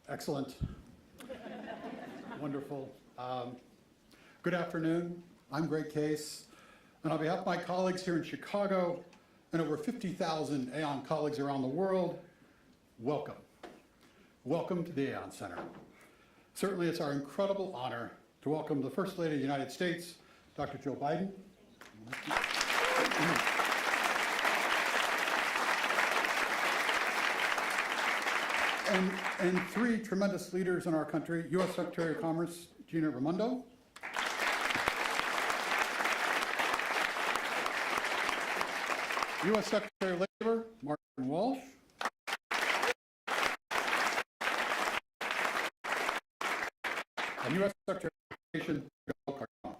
Excellent. Wonderful. Good afternoon. I'm Greg Case, and on behalf of my colleagues here in Chicago and over 50,000 Aon colleagues around the world, welcome. Welcome to the Aon Center. Certainly it's our incredible honor to welcome the First Lady of the United States, Dr. Joe Biden. And three tremendous leaders in our country, U.S. Secretary of Commerce, Gina Raimondo, U.S. Secretary of Labor, Martin Walsh, and U.S. Secretary of Education, Bill Cardone.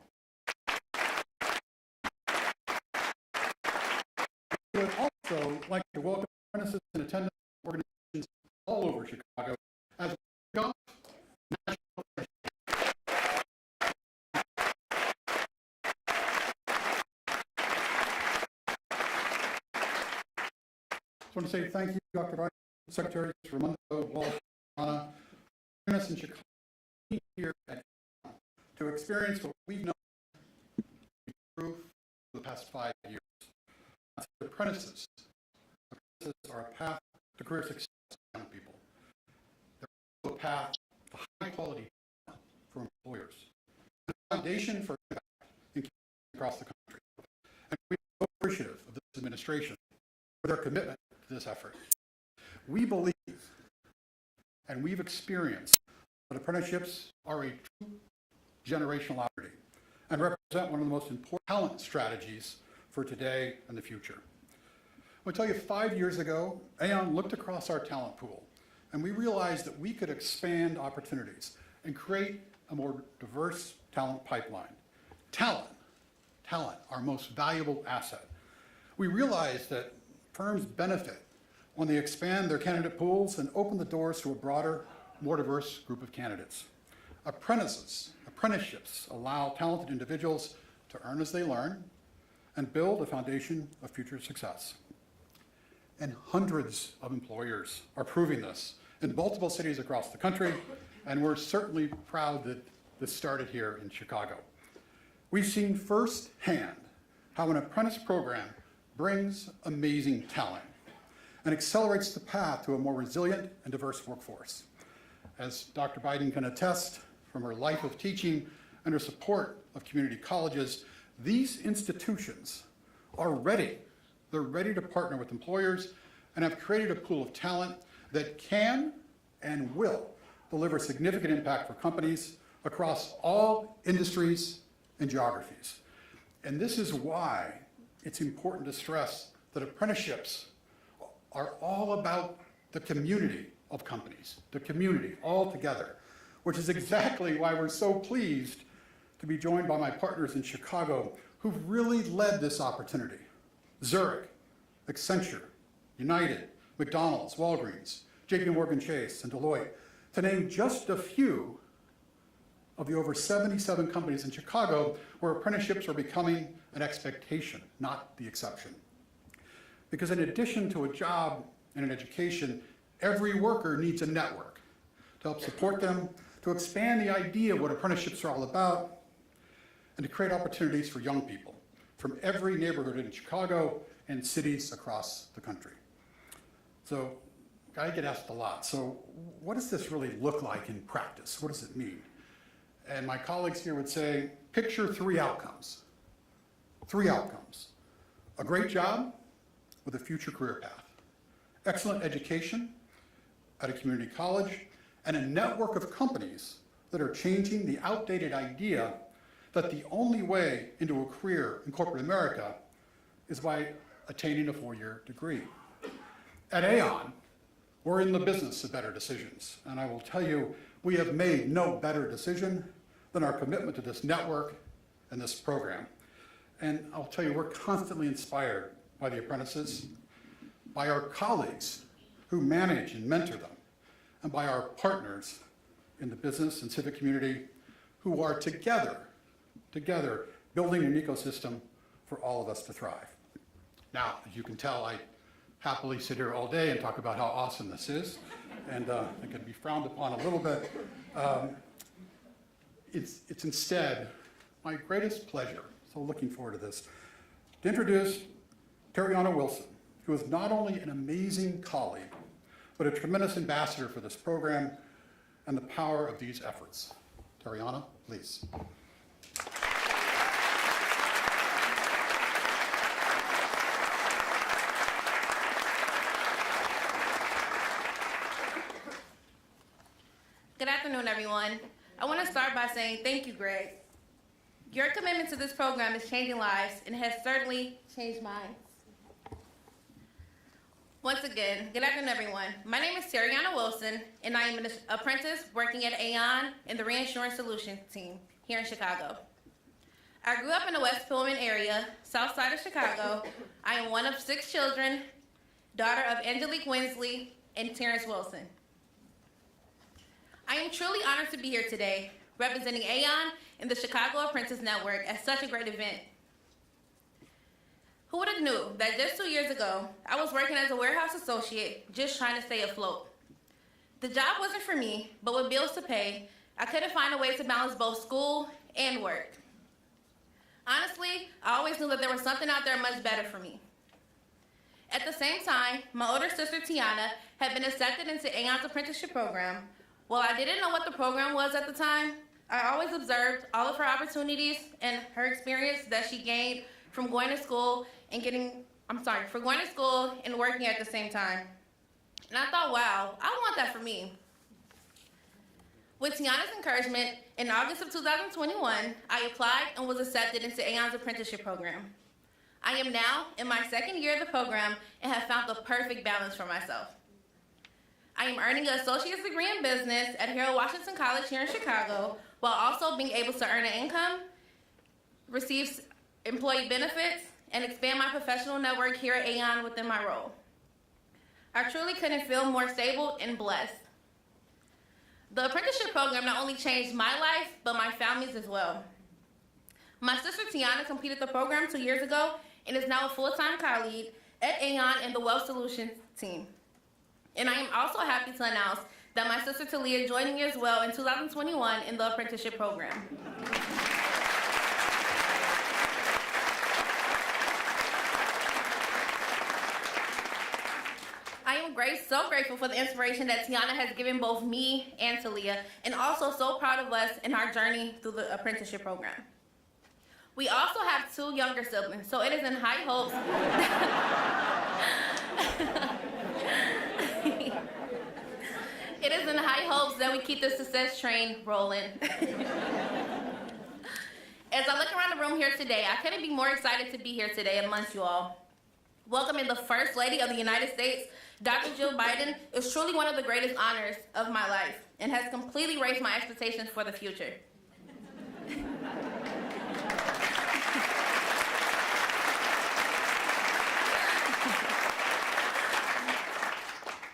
We would also like to welcome apprentices and attendant organizations all over Chicago as we got national. I want to say thank you, Dr. Biden, Secretary Raimondo, Walsh, Anna, for us in Chicago here at to experience what we've known for the past 5 years. Apprentices. Apprentices are a path to career success for young people. They're also a path to high quality for employers. The foundation for impact in communities across the country. And we are so appreciative of this administration for their commitment to this effort. We believe, and we've experienced, that apprenticeships are a true generational opportunity and represent one of the most important talent strategies for today and the future. I'll tell you, 5 years ago, Aon looked across our talent pool, and we realized that we could expand opportunities and create a more diverse talent pipeline. Talent, our most valuable asset. We realized that firms benefit when they expand their candidate pools and open the doors to a broader, more diverse group of candidates. Apprenticeships allow talented individuals to earn as they learn and build a foundation of future success. And hundreds of employers are proving this in multiple cities across the country, and we're certainly proud that this started here in Chicago. We've seen firsthand how an apprentice program brings amazing talent and accelerates the path to a more resilient and diverse workforce. As Dr. Biden can attest from her life of teaching and her support of community colleges, these institutions are ready. They're ready to partner with employers and have created a pool of talent that can and will deliver significant impact for companies across all industries and geographies. And this is why it's important to stress that apprenticeships are all about the community of companies, the community all together, which is exactly why we're so pleased to be joined by my partners in Chicago who've really led this opportunity. Zurich, Accenture, United, McDonald's, Walgreens, JPMorgan Chase, and Deloitte, to name just a few of the over 77 companies in Chicago where apprenticeships are becoming an expectation, not the exception. Because in addition to a job and an education, every worker needs a network to help support them, to expand the idea of what apprenticeships are all about, and to create opportunities for young people from every neighborhood in Chicago and cities across the country. So I get asked a lot, so what does this really look like in practice? What does it mean? And my colleagues here would say, picture three outcomes. Three outcomes. A great job with a future career path. Excellent education at a community college, and a network of companies that are changing the outdated idea that the only way into a career in corporate America is by attaining a four-year degree. At Aon, we're in the business of better decisions, and I will tell you, we have made no better decision than our commitment to this network and this program. And I'll tell you, we're constantly inspired by the apprentices, by our colleagues who manage and mentor them, and by our partners in the business and civic community who are together building an ecosystem for all of us to thrive. Now, as you can tell, I happily sit here all day and talk about how awesome this is, and it could be frowned upon a little bit. It's instead my greatest pleasure, so looking forward to this, to introduce Terriana Wilson, who is not only an amazing colleague, but a tremendous ambassador for this program and the power of these efforts. Terriana, please. Good afternoon, everyone. I want to start by saying thank you, Greg. Your commitment to this program is changing lives and has certainly changed mine. Once again, good afternoon, everyone. My name is Terriana Wilson, and I am an apprentice working at Aon in the Reinsurance Solutions team here in Chicago. I grew up in the West Pullman area, south side of Chicago. I am one of 6 children, daughter of Angelique Winsley and Terrence Wilson. I am truly honored to be here today, representing Aon and the Chicago Apprentice Network at such a great event. Who would have knew that just 2 years ago, I was working as a warehouse associate, just trying to stay afloat. The job wasn't for me, but with bills to pay, I couldn't find a way to balance both school and work. Honestly, I always knew that there was something out there much better for me. At the same time, my older sister, Tiana, had been accepted into Aon's apprenticeship program. While I didn't know what the program was at the time, I always observed all of her opportunities and her experience that she gained from going to school and working at the same time. And I thought, wow, I want that for me. With Tiana's encouragement, in August of 2021, I applied and was accepted into Aon's apprenticeship program. I am now in my 2nd year of the program and have found the perfect balance for myself. I am earning an associate's degree in business at Harold Washington College here in Chicago, while also being able to earn an income, receive employee benefits, and expand my professional network here at Aon within my role. I truly couldn't feel more stable and blessed. The apprenticeship program not only changed my life, but my family's as well. My sister Tiana completed the program 2 years ago and is now a full-time colleague at Aon in the Wealth Solutions team. And I am also happy to announce that my sister Talia joined me as well in 2021 in the apprenticeship program. I am so grateful for the inspiration that Tiana has given both me and Talia, and also so proud of us in our journey through the apprenticeship program. We also have 2 younger siblings, so it is in high hopes. It is in high hopes that we keep the success train rolling. As I look around the room here today, I couldn't be more excited to be here today amongst you all. Welcoming the First Lady of the United States, Dr. Jill Biden, is truly one of the greatest honors of my life and has completely raised my expectations for the future.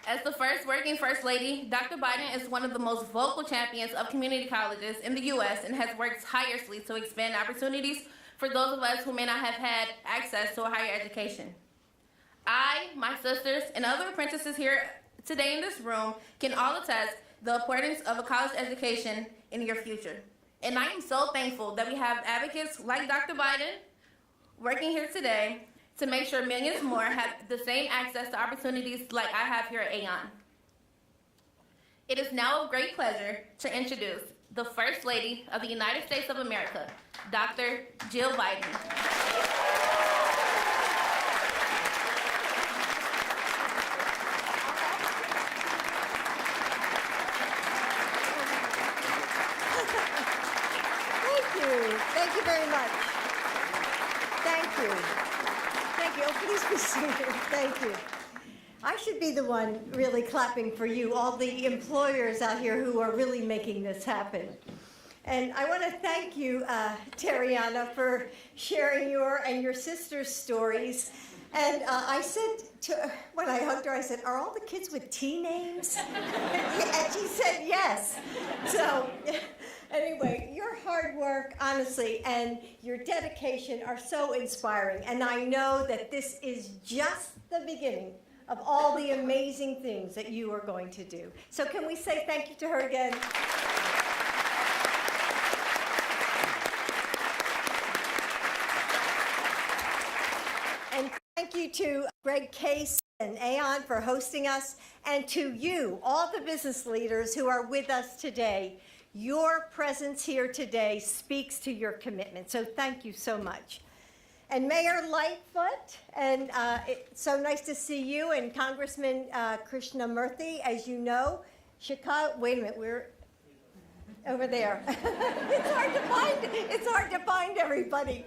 As the first working First Lady, Dr. Biden is one of the most vocal champions of community colleges in the U.S. and has worked tirelessly to expand opportunities for those of us who may not have had access to a higher education. I, my sisters, and other apprentices here today in this room can all attest the importance of a college education in your future. And I am so thankful that we have advocates like Dr. Biden working here today to make sure millions more have the same access to opportunities like I have here at Aon. It is now a great pleasure to introduce the First Lady of the United States of America, Dr. Jill Biden. Thank you very much. Thank you. Thank you. Oh, please be seated. Thank you. I should be the one really clapping for you, all the employers out here who are really making this happen. And I want to thank you, Terriana, for sharing your and your sister's stories. And I said, when I hugged her, I said, are all the kids with T names? And she said yes. So anyway, your hard work, honestly, and your dedication are so inspiring. And I know that this is just the beginning of all the amazing things that you are going to do. So can we say thank you to her again? And thank you to Greg Case and Aon for hosting us, and to you, all the business leaders who are with us today. Your presence here today speaks to your commitment, so thank you so much. And Mayor Lightfoot, and it's so nice to see you, and Congressman Krishnamurthy. As you know, Chicago, wait a minute, we're over there. It's hard to find everybody.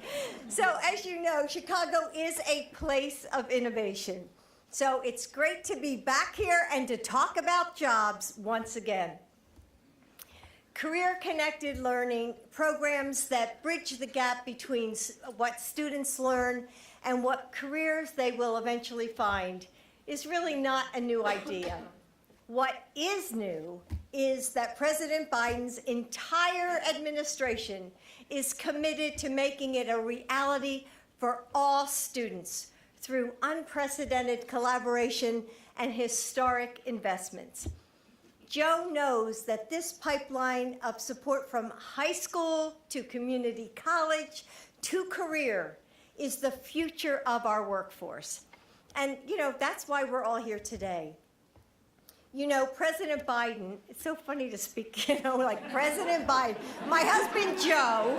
So as you know, Chicago is a place of innovation. So it's great to be back here and to talk about jobs once again. Career-connected learning programs that bridge the gap between what students learn and what careers they will eventually find is really not a new idea. What is new is that President Biden's entire administration is committed to making it a reality for all students through unprecedented collaboration and historic investments. Joe knows that this pipeline of support from high school to community college to career is the future of our workforce. And, you know, that's why we're all here today. You know, President Biden, it's so funny to speak, you know, like President Biden. My husband, Joe,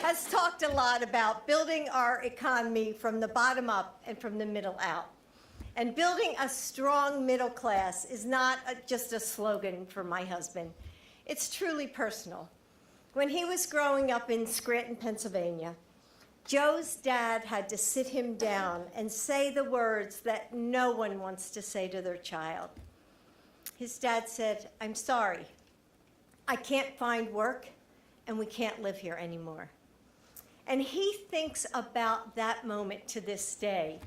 has talked a lot about building our economy from the bottom up and from the middle out. And building a strong middle class is not just a slogan for my husband. It's truly personal. When he was growing up in Scranton, Pennsylvania, Joe's dad had to sit him down and say the words that no one wants to say to their child. His dad said, "I'm sorry, I can't find work and we can't live here anymore." And he thinks about that moment to this day.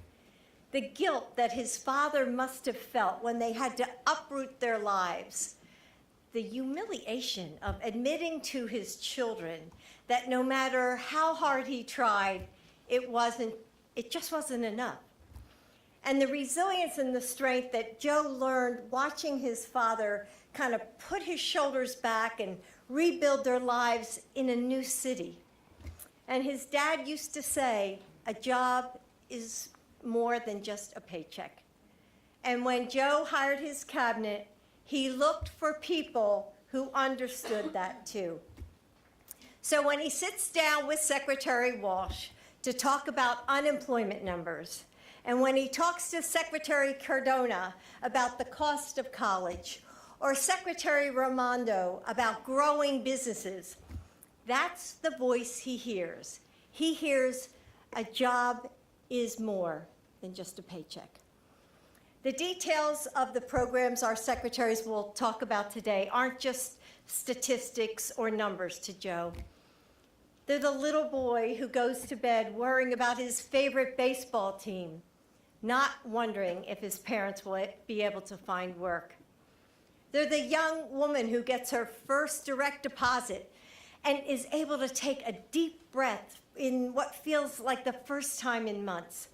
The guilt that his father must have felt when they had to uproot their lives. The humiliation of admitting to his children that no matter how hard he tried, it just wasn't enough. And the resilience and the strength that Joe learned watching his father kind of put his shoulders back and rebuild their lives in a new city. And his dad used to say, a job is more than just a paycheck. And when Joe hired his cabinet, he looked for people who understood that too. So when he sits down with Secretary Walsh to talk about unemployment numbers, and when he talks to Secretary Cardona about the cost of college, or Secretary Raimondo about growing businesses, that's the voice he hears. He hears a job is more than just a paycheck. The details of the programs our secretaries will talk about today aren't just statistics or numbers to Joe. They're the little boy who goes to bed worrying about his favorite baseball team, not wondering if his parents will be able to find work. They're the young woman who gets her first direct deposit and is able to take a deep breath in what feels like the first time in months.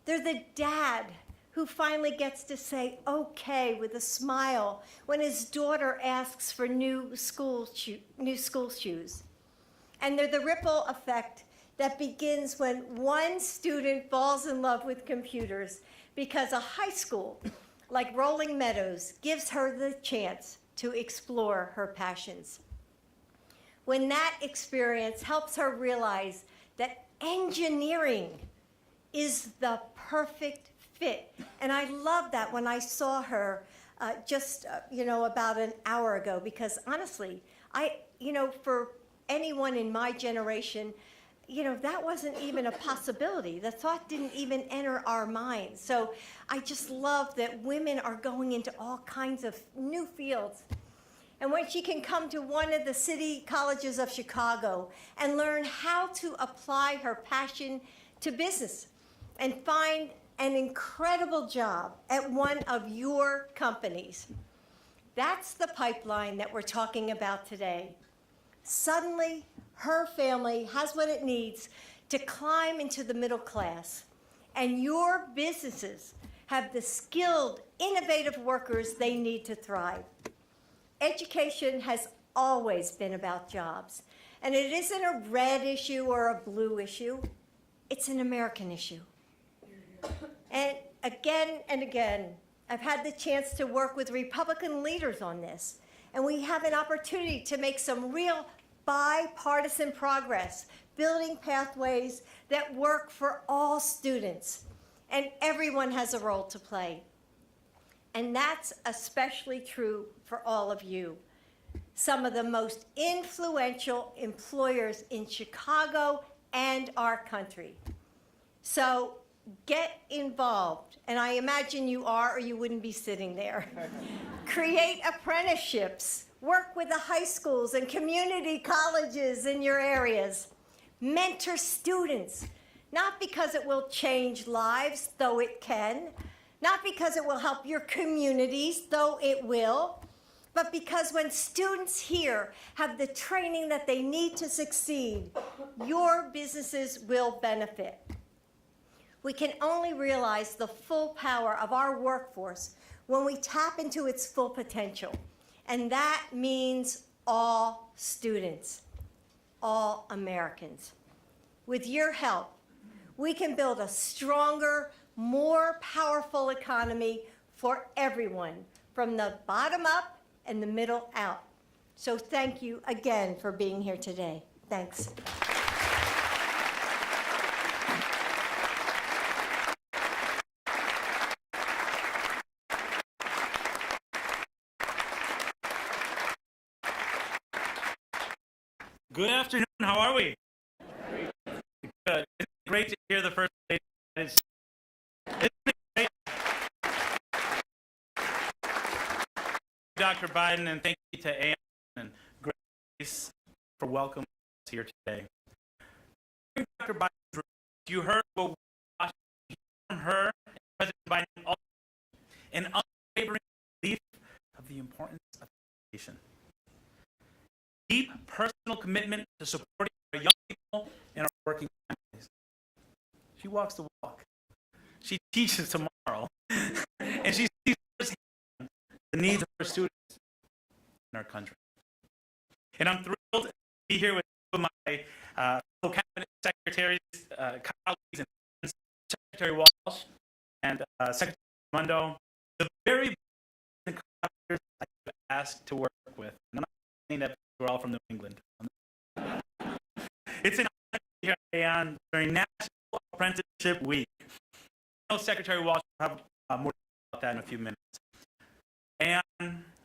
They're the dad who finally gets to say okay with a smile when his daughter asks for new school shoes. And they're the ripple effect that begins when one student falls in love with computers because a high school like Rolling Meadows gives her the chance to explore her passions. When that experience helps her realize that engineering is the perfect fit. And I love that when I saw her about an hour ago, because honestly, for anyone in my generation, that wasn't even a possibility. The thought didn't even enter our minds. So I just love that women are going into all kinds of new fields. And when she can come to one of the city colleges of Chicago and learn how to apply her passion to business and find an incredible job at one of your companies, that's the pipeline that we're talking about today. Suddenly, her family has what it needs to climb into the middle class. And your businesses have the skilled, innovative workers they need to thrive. Education has always been about jobs. And it isn't a red issue or a blue issue. It's an American issue. And again, I've had the chance to work with Republican leaders on this. And we have an opportunity to make some real bipartisan progress, building pathways that work for all students. And everyone has a role to play. And that's especially true for all of you. Some of the most influential employers in Chicago and our country. So get involved, and I imagine you are, or you wouldn't be sitting there. Create apprenticeships. Work with the high schools and community colleges in your areas. Mentor students, not because it will change lives, though it can, not because it will help your communities, though it will, but because when students here have the training that they need to succeed, your businesses will benefit. We can only realize the full power of our workforce when we tap into its full potential. And that means all students, all Americans. With your help, we can build a stronger, more powerful economy for everyone, from the bottom up and the middle out. So thank you again for being here today. Thanks. Good afternoon. How are we? Good. It's great to hear the First Lady. Isn't it great? Dr. Biden, and thank you to Ann and Grace for welcoming us here today. Dr. Biden, you heard what we watched from her and President Biden, an unwavering belief of the importance of education. Deep personal commitment to supporting our young people and our working families. She walks the walk. She teaches tomorrow. And she sees firsthand the needs of her students in our country. And I'm thrilled to be here with two of my fellow cabinet secretaries, colleagues, and Secretary Walsh and Secretary Raimondo, the very best collaborators I've asked to work with. And I'm not saying that we're all from New England. It's an honor to be here on during National Apprenticeship Week. I know Secretary Walsh will have more about that in a few minutes. And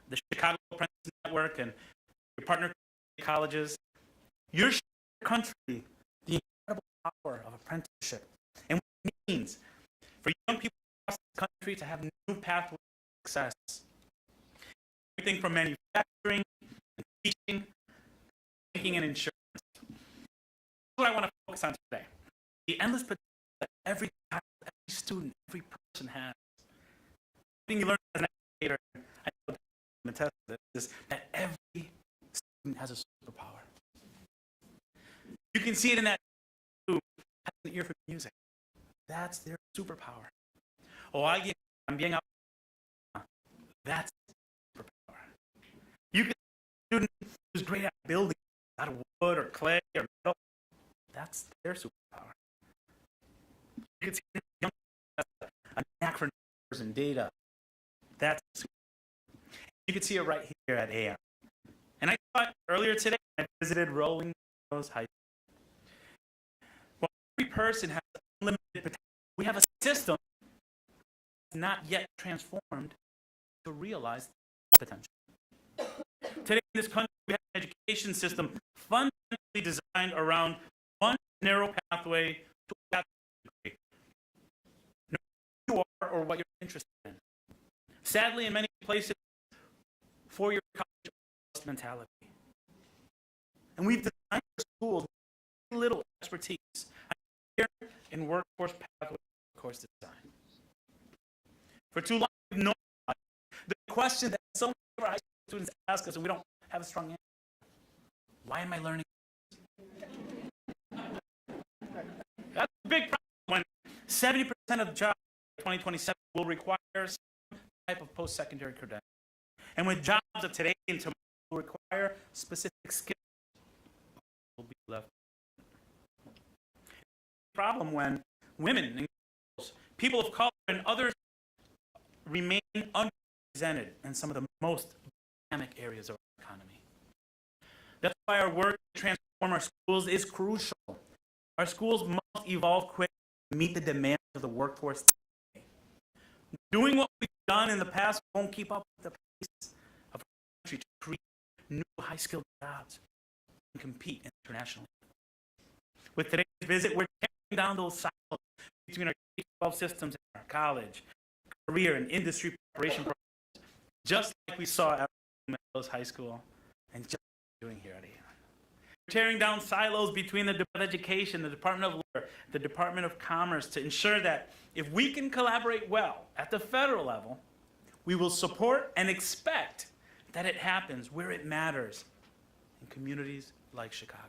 the Chicago Apprentice Network and your partner colleges, you're showing your country the incredible power of apprenticeship and what it means for young people across the country to have new pathways to success. Everything from manufacturing, teaching, banking, and insurance. That's what I want to focus on today. The endless potential that every child, every student, every person has. The thing you learn as an educator, I know I'm attest to this, is that every student has a superpower. You can see it in that who has an ear for music. That's their superpower. Oh, I'm being out. That's superpower. You can student who's great at building out of wood or clay or metal, that's their superpower. You can see young a knack for numbers and data. That's superpower. You can see it right here at AM. And I thought earlier today I visited Rolling Meadows High School. Well, every person has unlimited potential. We have a system that's not yet transformed to realize potential. Today in this country, we have an education system fundamentally designed around one narrow pathway to a degree. No matter who you are or what you're interested in. Sadly, in many places, four-year college mentality. And we've designed our schools with little expertise here in workforce pathway course design. For too long, we've known the question that so many of our high school students ask us, and we don't have a strong answer. Why am I learning? big problem when 70% of jobs in 2027 will require some type of post-secondary credential. And when jobs of today and tomorrow will require specific skills, will be left. Problem when women and girls, people of color, and others remain underrepresented in some of the most dynamic areas of our economy. That's why our work to transform our schools is crucial. Our schools must evolve quickly to meet the demands of the workforce today. Doing what we've done in the past won't keep up with the pace of our country to create new high-skilled jobs and compete internationally. With today's visit, we're tearing down those silos between our K-12 systems and our college, career, and industry preparation programs, just like we saw at Meadows High School and just like we're doing here at AON. We're tearing down silos between the Department of Education, the Department of Labor, the Department of Commerce to ensure that if we can collaborate well at the federal level, we will support and expect that it happens where it matters in communities like Chicago.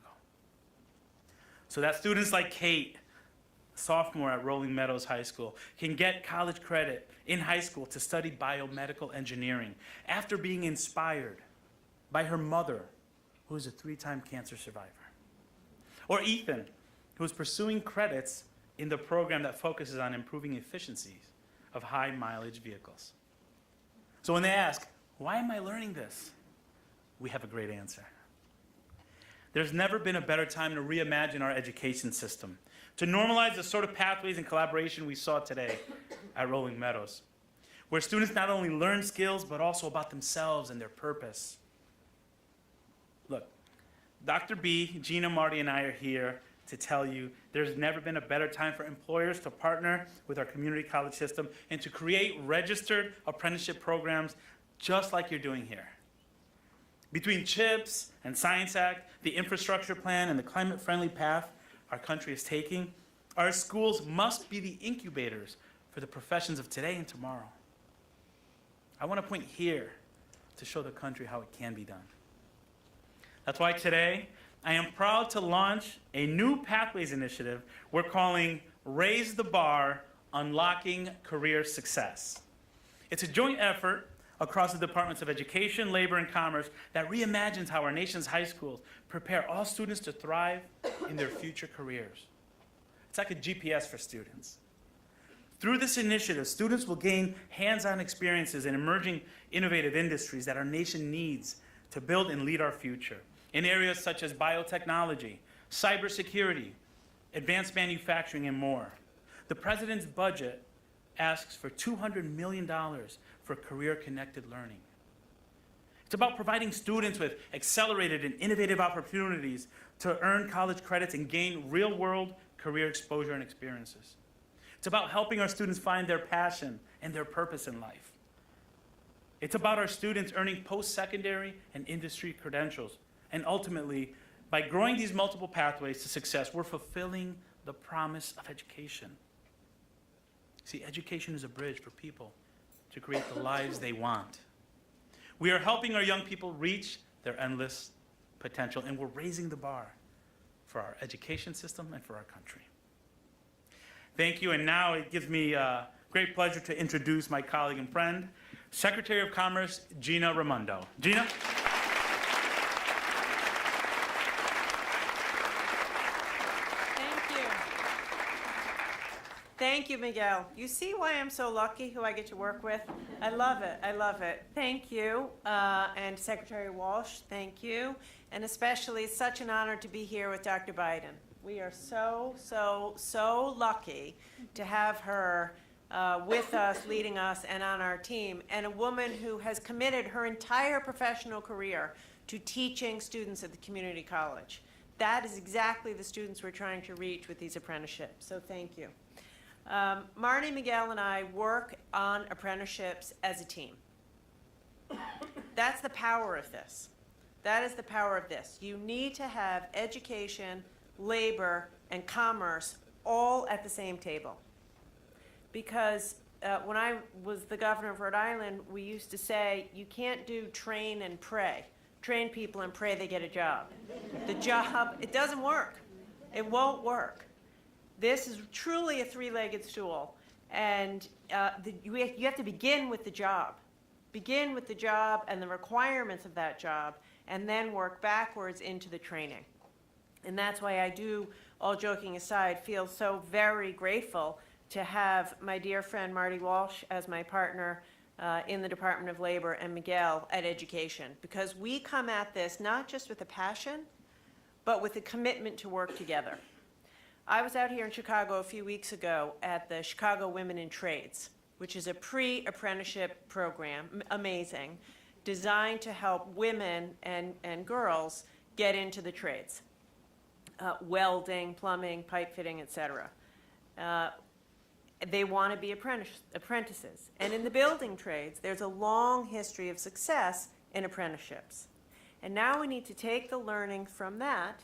So that students like Kate, sophomore at Rolling Meadows High School, can get college credit in high school to study biomedical engineering after being inspired by her mother, who is a 3-time cancer survivor. Or Ethan, who is pursuing credits in the program that focuses on improving efficiencies of high-mileage vehicles. So when they ask, why am I learning this? We have a great answer. There's never been a better time to reimagine our education system, to normalize the sort of pathways and collaboration we saw today at Rolling Meadows, where students not only learn skills, but also about themselves and their purpose. Look, Dr. B, Gina, Marty, and I are here to tell you there's never been a better time for employers to partner with our community college system and to create registered apprenticeship programs just like you're doing here. Between CHIPS and Science Act, the infrastructure plan, and the climate-friendly path our country is taking, our schools must be the incubators for the professions of today and tomorrow. I want to point here to show the country how it can be done. That's why today, I am proud to launch a new Pathways initiative we're calling Raise the Bar, Unlocking Career Success. It's a joint effort across the Departments of Education, Labor, and Commerce that reimagines how our nation's high schools prepare all students to thrive in their future careers. It's like a GPS for students. Through this initiative, students will gain hands-on experiences in emerging innovative industries that our nation needs to build and lead our future in areas such as biotechnology, cybersecurity, advanced manufacturing, and more. The President's budget asks for $200 million for career-connected learning. It's about providing students with accelerated and innovative opportunities to earn college credits and gain real-world career exposure and experiences. It's about helping our students find their passion and their purpose in life. It's about our students earning post-secondary and industry credentials. And ultimately, by growing these multiple pathways to success, we're fulfilling the promise of education. See, education is a bridge for people to create the lives they want. We are helping our young people reach their endless potential, and we're raising the bar for our education system and for our country. Thank you, and now it gives me great pleasure to introduce my colleague and friend, Secretary of Commerce, Gina Raimondo. Gina? Thank you, Miguel. You see why I'm so lucky who I get to work with? I love it. I love it. Thank you. And Secretary Walsh, thank you. And especially, it's such an honor to be here with Dr. Biden. We are so lucky to have her with us, leading us, and on our team, and a woman who has committed her entire professional career to teaching students at the community college. That is exactly the students we're trying to reach with these apprenticeships, so thank you. Marty, Miguel, and I work on apprenticeships as a team. That's the power of this. That is the power of this. You need to have education, labor, and commerce all at the same table. Because when I was the governor of Rhode Island, we used to say, you can't do train and pray. Train people and pray they get a job. The job, it doesn't work. It won't work. This is truly a three-legged stool. And you have to begin with the job. Begin with the job and the requirements of that job, and then work backwards into the training. And that's why I do, all joking aside, feel so very grateful to have my dear friend Marty Walsh as my partner in the Department of Labor, and Miguel at Education, because we come at this not just with a passion, but with a commitment to work together. I was out here in Chicago a few weeks ago at the Chicago Women in Trades, which is a pre-apprenticeship program, amazing, designed to help women and girls get into the trades. Welding, plumbing, pipe fitting, etc. They want to be apprentices. And in the building trades, there's a long history of success in apprenticeships. And now we need to take the learning from that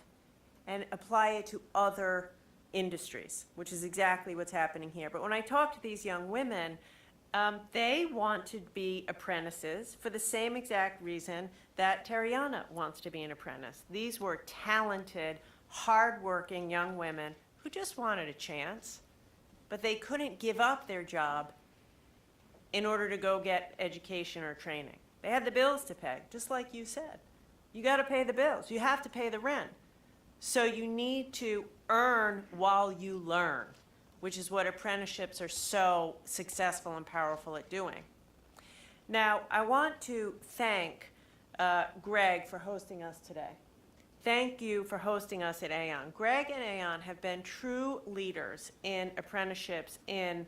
and apply it to other industries, which is exactly what's happening here. But when I talk to these young women, they want to be apprentices for the same exact reason that Tariana wants to be an apprentice. These were talented, hardworking young women who just wanted a chance, but they couldn't give up their job in order to go get education or training. They had the bills to pay, just like you said. You got to pay the bills. You have to pay the rent. So you need to earn while you learn, which is what apprenticeships are so successful and powerful at doing. Now, I want to thank Greg for hosting us today. Thank you for hosting us at Aon. Greg and Aon have been true leaders in apprenticeships in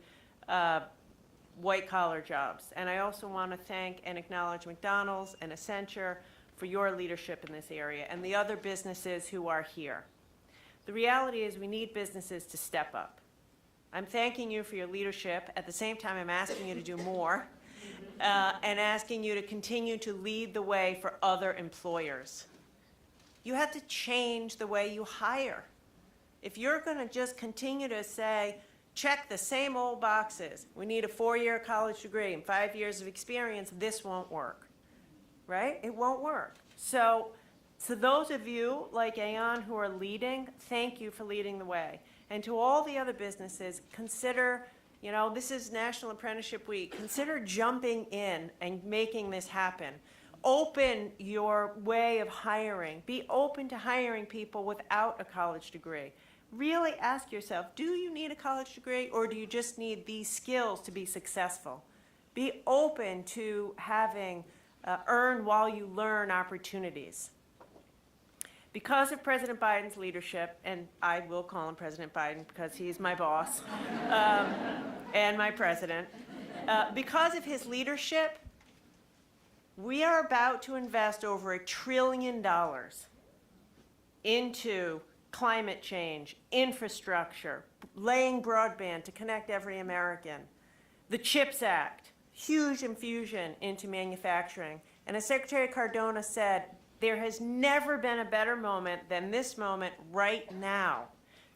white-collar jobs. And I also want to thank and acknowledge McDonald's and Accenture for your leadership in this area, and the other businesses who are here. The reality is we need businesses to step up. I'm thanking you for your leadership. At the same time, I'm asking you to do more and asking you to continue to lead the way for other employers. You have to change the way you hire. If you're going to just continue to say, check the same old boxes, we need a 4-year college degree and 5 years of experience, this won't work. Right? It won't work. So those of you like Aon who are leading, thank you for leading the way. And to all the other businesses, consider, you know, this is National Apprenticeship Week, consider jumping in and making this happen. Open your way of hiring. Be open to hiring people without a college degree. Really ask yourself, do you need a college degree, or do you just need these skills to be successful? Be open to having earn while you learn opportunities. Because of President Biden's leadership, and I will call him President Biden because he's my boss and my president, because of his leadership, we are about to invest over $1 trillion into climate change, infrastructure, laying broadband to connect every American, the CHIPS Act, huge infusion into manufacturing. And as Secretary Cardona said, there has never been a better moment than this moment right now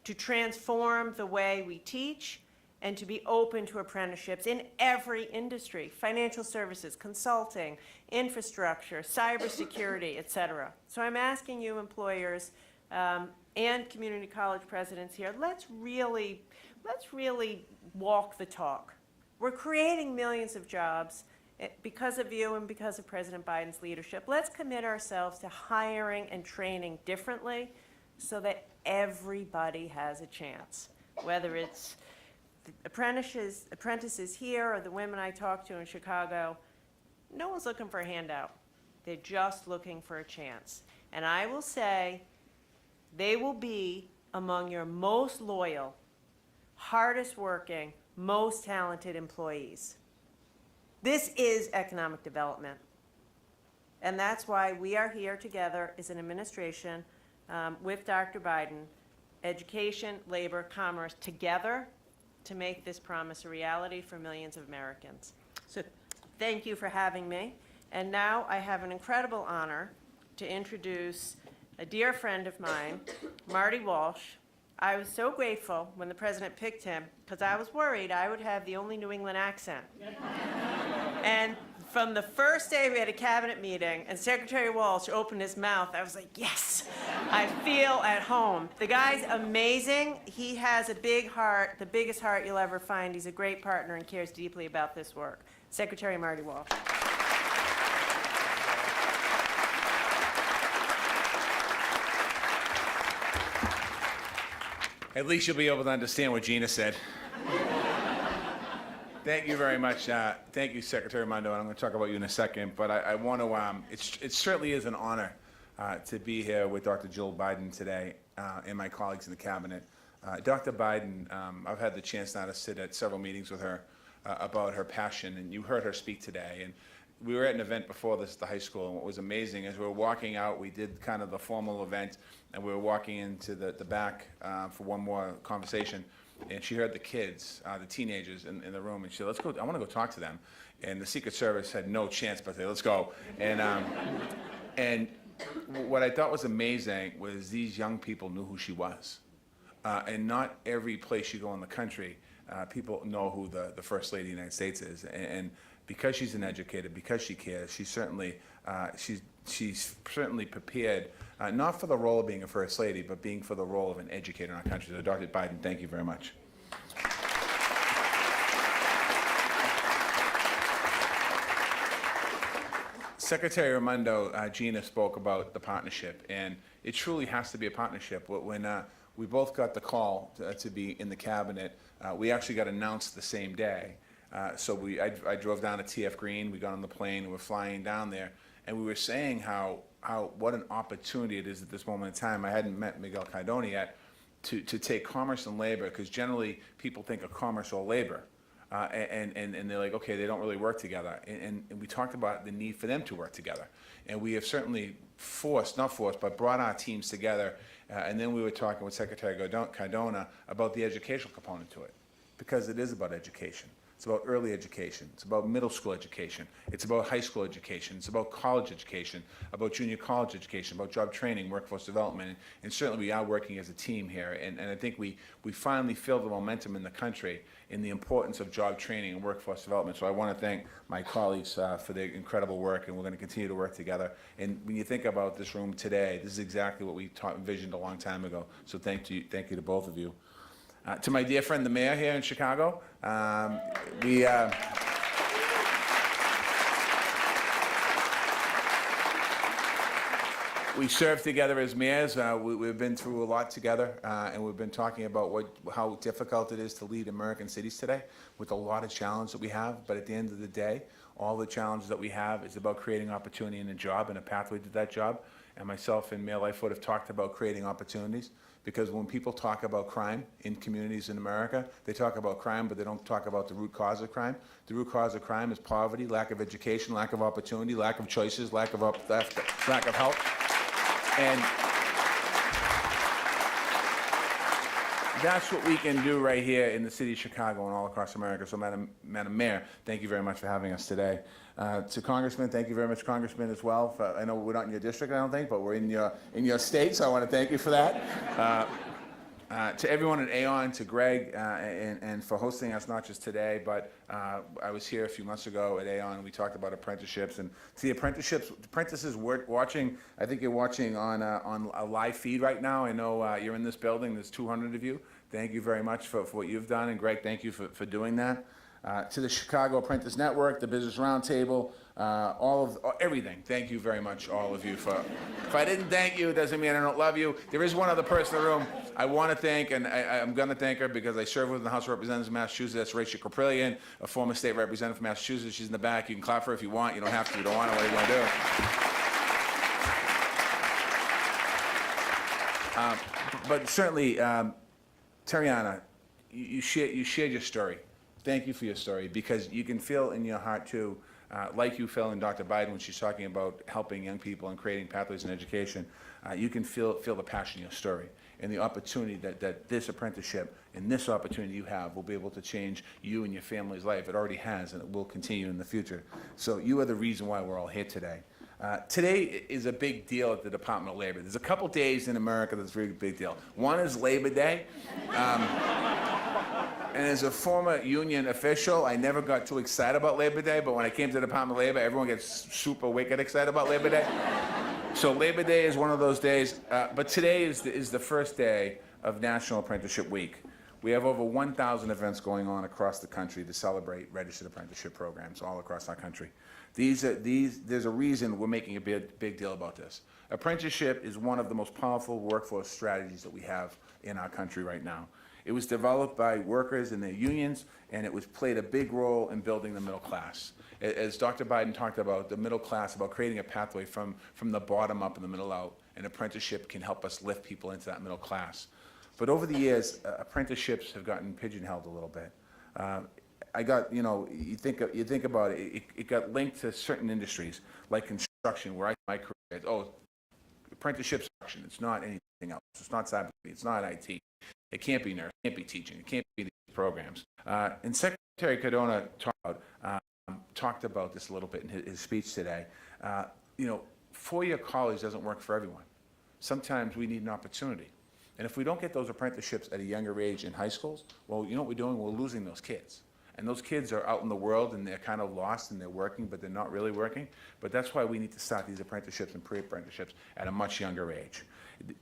to transform the way we teach and to be open to apprenticeships in every industry, financial services, consulting, infrastructure, cybersecurity, et cetera. So I'm asking you employers and community college presidents here, let's really walk the talk. We're creating millions of jobs because of you and because of President Biden's leadership. Let's commit ourselves to hiring and training differently so that everybody has a chance, whether it's the apprentices here or the women I talk to in Chicago. No one's looking for a handout. They're just looking for a chance. And I will say they will be among your most loyal, hardest working, most talented employees. This is economic development. And that's why we are here together as an administration with Dr. Biden, education, labor, commerce, together to make this promise a reality for millions of Americans. So thank you for having me. And now I have an incredible honor to introduce a dear friend of mine, Marty Walsh. I was so grateful when the president picked him because I was worried I would have the only New England accent. And from the first day we had a cabinet meeting and Secretary Walsh opened his mouth, I was like, yes, I feel at home. The guy's amazing. He has a big heart, the biggest heart you'll ever find. He's a great partner and cares deeply about this work. Secretary Marty Walsh. At least you'll be able to understand what Gina said. Thank you very much. Thank you, Secretary Mondo, and I'm going to talk about you in a second. But I want to, it certainly is an honor to be here with Dr. Jill Biden today and my colleagues in the cabinet. Dr. Biden, I've had the chance now to sit at several meetings with her about her passion, and you heard her speak today. And we were at an event before this at the high school, and what was amazing is we were walking out, we did kind of the formal event, and we were walking into the back for one more conversation, and she heard the kids, the teenagers in the room, and she said, let's go, I want to go talk to them. And the Secret Service had no chance but to say, let's go. And what I thought was amazing was these young people knew who she was. And not every place you go in the country, people know who the First Lady of the United States is. And because she's an educator, because she cares, she's certainly prepared, not for the role of being a First Lady, but being for the role of an educator in our country. So Dr. Biden, thank you very much. Secretary Raimondo, Gina spoke about the partnership, and it truly has to be a partnership. When we both got the call to be in the cabinet, we actually got announced the same day. So I drove down to TF Green, we got on the plane, and we're flying down there, and we were saying what an opportunity it is at this moment in time. I hadn't met Miguel Cardona yet, to take commerce and labor, because generally people think of commerce or labor. And they're like, okay, they don't really work together. And we talked about the need for them to work together. And we have certainly brought our teams together. And then we were talking with Secretary Cardona about the educational component to it, because it is about education. It's about early education. It's about middle school education. It's about high school education. It's about college education, about junior college education, about job training, workforce development. And certainly we are working as a team here. And I think we finally feel the momentum in the country in the importance of job training and workforce development. So I want to thank my colleagues for their incredible work, and we're going to continue to work together. And when you think about this room today, this is exactly what we envisioned a long time ago. So thank you to both of you. To my dear friend, the mayor here in Chicago, we served together as mayors. We've been through a lot together, and we've been talking about how difficult it is to lead American cities today, with a lot of challenges that we have. But at the end of the day, all the challenges that we have is about creating opportunity and a job and a pathway to that job. And myself and Mayor Lightfoot have talked about creating opportunities, because when people talk about crime in communities in America, they talk about crime, but they don't talk about the root cause of crime. The root cause of crime is poverty, lack of education, lack of opportunity, lack of choices, lack of help. And that's what we can do right here in the city of Chicago and all across America. So, Madam Mayor, thank you very much for having us today. To Congressman, thank you very much, Congressman, as well. I know we're not in your district, I don't think, but we're in your state, so I want to thank you for that. To everyone at Aon, to Greg, and for hosting us, not just today, but I was here a few months ago at Aon, and we talked about apprenticeships. And to the apprentices watching, I think you're watching on a live feed right now. I know you're in this building, there's 200 of you. Thank you very much for what you've done, and Greg, thank you for doing that. To the Chicago Apprentice Network, the Business Roundtable, everything. Thank you very much, all of you. If I didn't thank you, it doesn't mean I don't love you. There is one other person in the room I want to thank, and I'm going to thank her because I serve with the House of Representatives of Massachusetts. That's Rachel Caprillion, a former state representative from Massachusetts. She's in the back. You can clap for her if you want. You don't have to. You don't want to. What are you going to do? But certainly, Tariana, you shared your story. Thank you for your story, because you can feel in your heart, too, like you feel in Dr. Biden when she's talking about helping young people and creating pathways in education, you can feel the passion in your story and the opportunity that this apprenticeship and this opportunity you have will be able to change you and your family's life. It already has, and it will continue in the future. So you are the reason why we're all here today. Today is a big deal at the Department of Labor. There's a couple days in America that's a really big deal. One is Labor Day. And as a former union official, I never got too excited about Labor Day, but when I came to the Department of Labor, everyone gets super wicked excited about Labor Day. So Labor Day is one of those days, but today is the first day of National Apprenticeship Week. We have over 1,000 events going on across the country to celebrate registered apprenticeship programs all across our country. There's a reason we're making a big deal about this. Apprenticeship is one of the most powerful workforce strategies that we have in our country right now. It was developed by workers and their unions, and it played a big role in building the middle class. As Dr. Biden talked about the middle class, about creating a pathway from the bottom up and the middle out, an apprenticeship can help us lift people into that middle class. But over the years, apprenticeships have gotten pigeonholed a little bit. You think about it, it got linked to certain industries, like construction, where my career, apprenticeship construction, it's not anything else. It's not cyber, it's not IT. It can't be nurse, it can't be teaching, it can't be these programs. And Secretary Cardona talked about this a little bit in his speech today. Four-year college doesn't work for everyone. Sometimes we need an opportunity. And if we don't get those apprenticeships at a younger age in high schools, well, you know what we're doing? We're losing those kids. And those kids are out in the world and they're kind of lost and they're working, but they're not really working. But that's why we need to start these apprenticeships and pre-apprenticeships at a much younger age.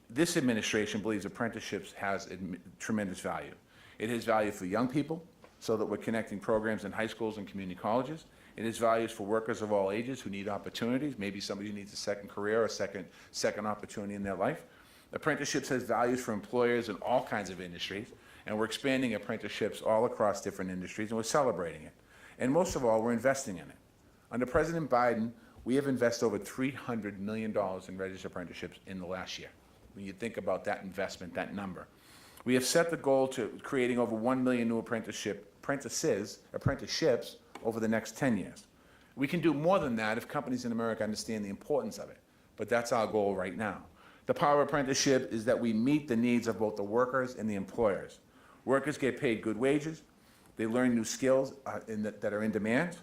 This administration believes apprenticeships has tremendous value. It has value for young people, so that we're connecting programs in high schools and community colleges. It has values for workers of all ages who need opportunities, maybe somebody who needs a second career or second opportunity in their life. Apprenticeships has values for employers in all kinds of industries, and we're expanding apprenticeships all across different industries, and we're celebrating it. And most of all, we're investing in it. Under President Biden, we have invested over $300 million in registered apprenticeships in the last year. When you think about that investment, that number. We have set the goal to creating over 1 million new apprenticeships over the next 10 years. We can do more than that if companies in America understand the importance of it, but that's our goal right now. The power of apprenticeship is that we meet the needs of both the workers and the employers. Workers get paid good wages, they learn new skills that are in demand,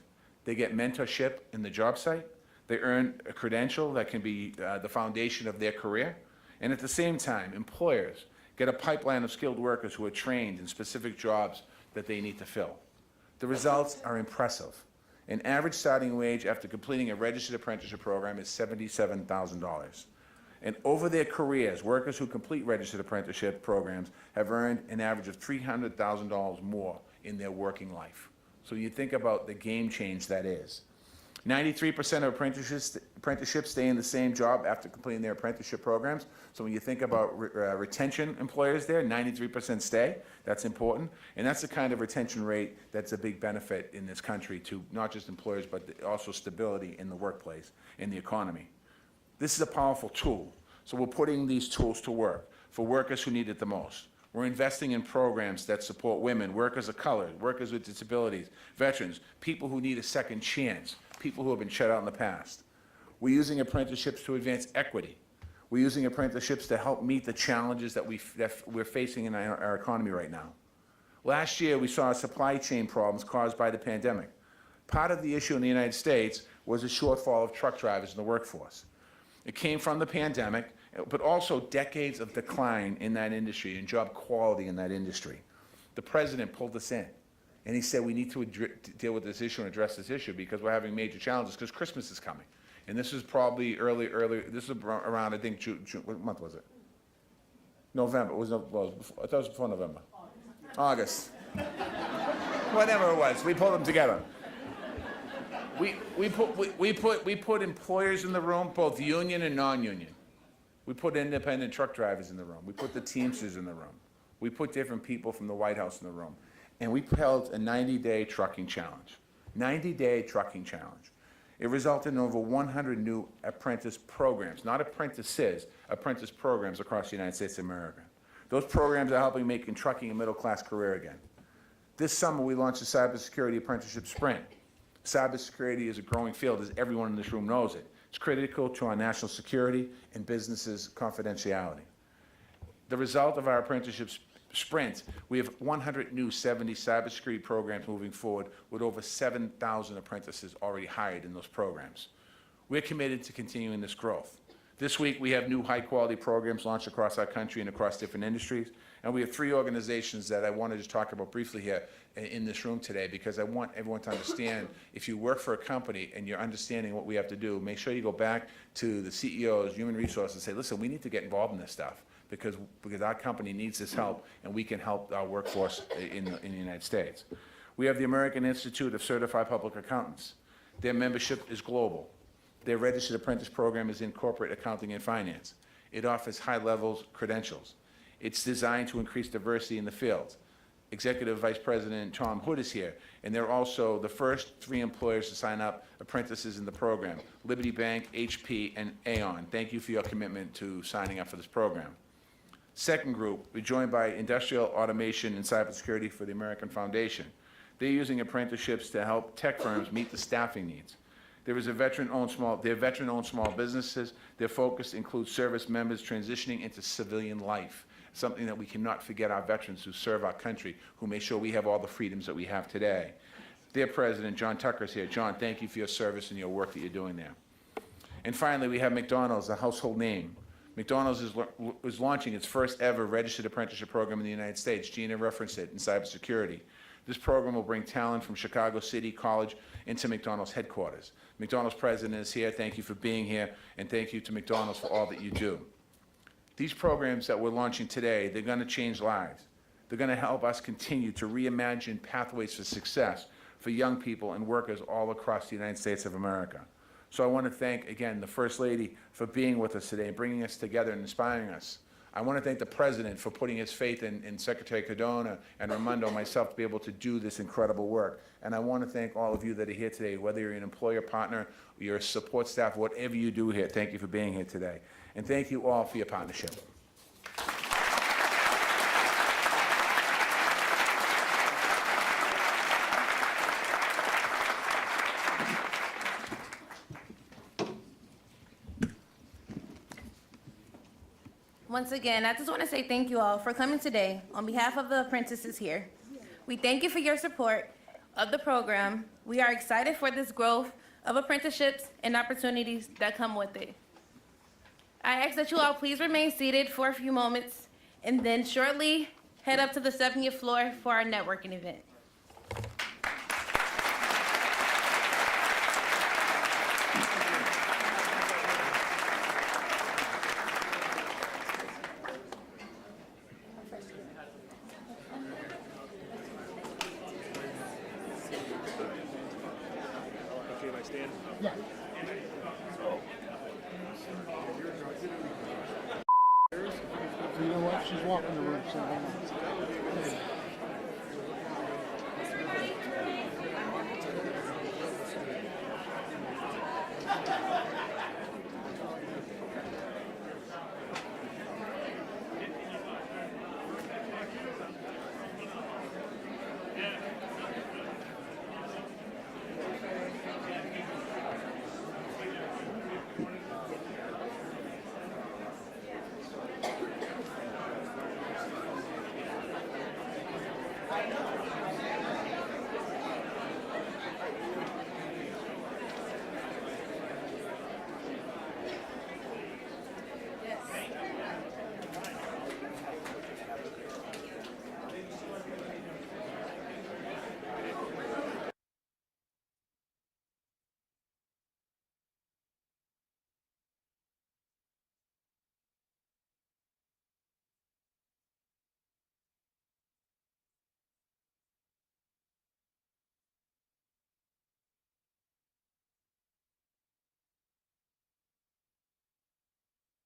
they get mentorship in the job site, they earn a credential that can be the foundation of their career, and at the same time, employers get a pipeline of skilled workers who are trained in specific jobs that they need to fill. The results are impressive. An average starting wage after completing a registered apprenticeship program is $77,000. And over their careers, workers who complete registered apprenticeship programs have earned an average of $300,000 more in their working life. So you think about the game change that is. 93% of apprenticeships stay in the same job after completing their apprenticeship programs. So when you think about retention employers there, 93% stay. That's important. And that's the kind of retention rate that's a big benefit in this country to not just employers, but also stability in the workplace, in the economy. This is a powerful tool. So we're putting these tools to work for workers who need it the most. We're investing in programs that support women, workers of color, workers with disabilities, veterans, people who need a second chance, people who have been shut out in the past. We're using apprenticeships to advance equity. We're using apprenticeships to help meet the challenges that we're facing in our economy right now. Last year, we saw supply chain problems caused by the pandemic. Part of the issue in the United States was a shortfall of truck drivers in the workforce. It came from the pandemic, but also decades of decline in that industry and job quality in that industry. The president pulled us in, and he said we need to deal with this issue and address this issue because we're having major challenges because Christmas is coming. And this is probably early, this is around, I think, June, what month was it? November, I thought it was before November. August. Whatever it was, we pulled them together. We put employers in the room, both union and non-union. We put independent truck drivers in the room. We put the Teamsters in the room. We put different people from the White House in the room. And we held a 90-day trucking challenge. 90-day trucking challenge. It resulted in over 100 new apprentice programs, not apprentices, apprentice programs across the United States of America. Those programs are helping make trucking a middle-class career again. This summer, we launched a cybersecurity apprenticeship sprint. Cybersecurity is a growing field, as everyone in this room knows it. It's critical to our national security and businesses' confidentiality. The result of our apprenticeship sprint, we have 100 new 70 cybersecurity programs moving forward with over 7,000 apprentices already hired in those programs. We're committed to continuing this growth. This week, we have new high-quality programs launched across our country and across different industries. And we have 3 organizations that I want to just talk about briefly here in this room today, because I want everyone to understand, if you work for a company and you're understanding what we have to do, make sure you go back to the CEOs, human resources, and say, listen, we need to get involved in this stuff, because our company needs this help, and we can help our workforce in the United States. We have the American Institute of Certified Public Accountants. Their membership is global. Their registered apprentice program is in corporate accounting and finance. It offers high-level credentials. It's designed to increase diversity in the field. Executive Vice President Tom Hood is here, and they're also the first 3 employers to sign up apprentices in the program: Liberty Bank, HP, and Aon. Thank you for your commitment to signing up for this program. Second group, we're joined by Industrial Automation and Cybersecurity for the American Foundation. They're using apprenticeships to help tech firms meet the staffing needs. They're veteran-owned small businesses. Their focus includes service members transitioning into civilian life, something that we cannot forget our veterans who serve our country, who make sure we have all the freedoms that we have today. Their president, John Tucker, is here. John, thank you for your service and your work that you're doing there. And finally, we have McDonald's, a household name. McDonald's is launching its first ever registered apprenticeship program in the United States. Gina referenced it, in cybersecurity. This program will bring talent from Chicago City College into McDonald's headquarters. McDonald's president is here. Thank you for being here, and thank you to McDonald's for all that you do. These programs that we're launching today, they're going to change lives. They're going to help us continue to reimagine pathways for success for young people and workers all across the United States of America. So I want to thank, again, the First Lady for being with us today, bringing us together and inspiring us. I want to thank the President for putting his faith in Secretary Cardona and Raimondo and myself to be able to do this incredible work. And I want to thank all of you that are here today, whether you're an employer, partner, or you're a support staff, whatever you do here, thank you for being here today. And thank you all for your partnership. Once again, I just want to say thank you all for coming today on behalf of the apprentices here. We thank you for your support of the program. We are excited for this growth of apprenticeships and opportunities that come with it. I ask that you all please remain seated for a few moments and then shortly head up to the 70th floor for our networking event. You know what? She's walking the room, so hold on. I know.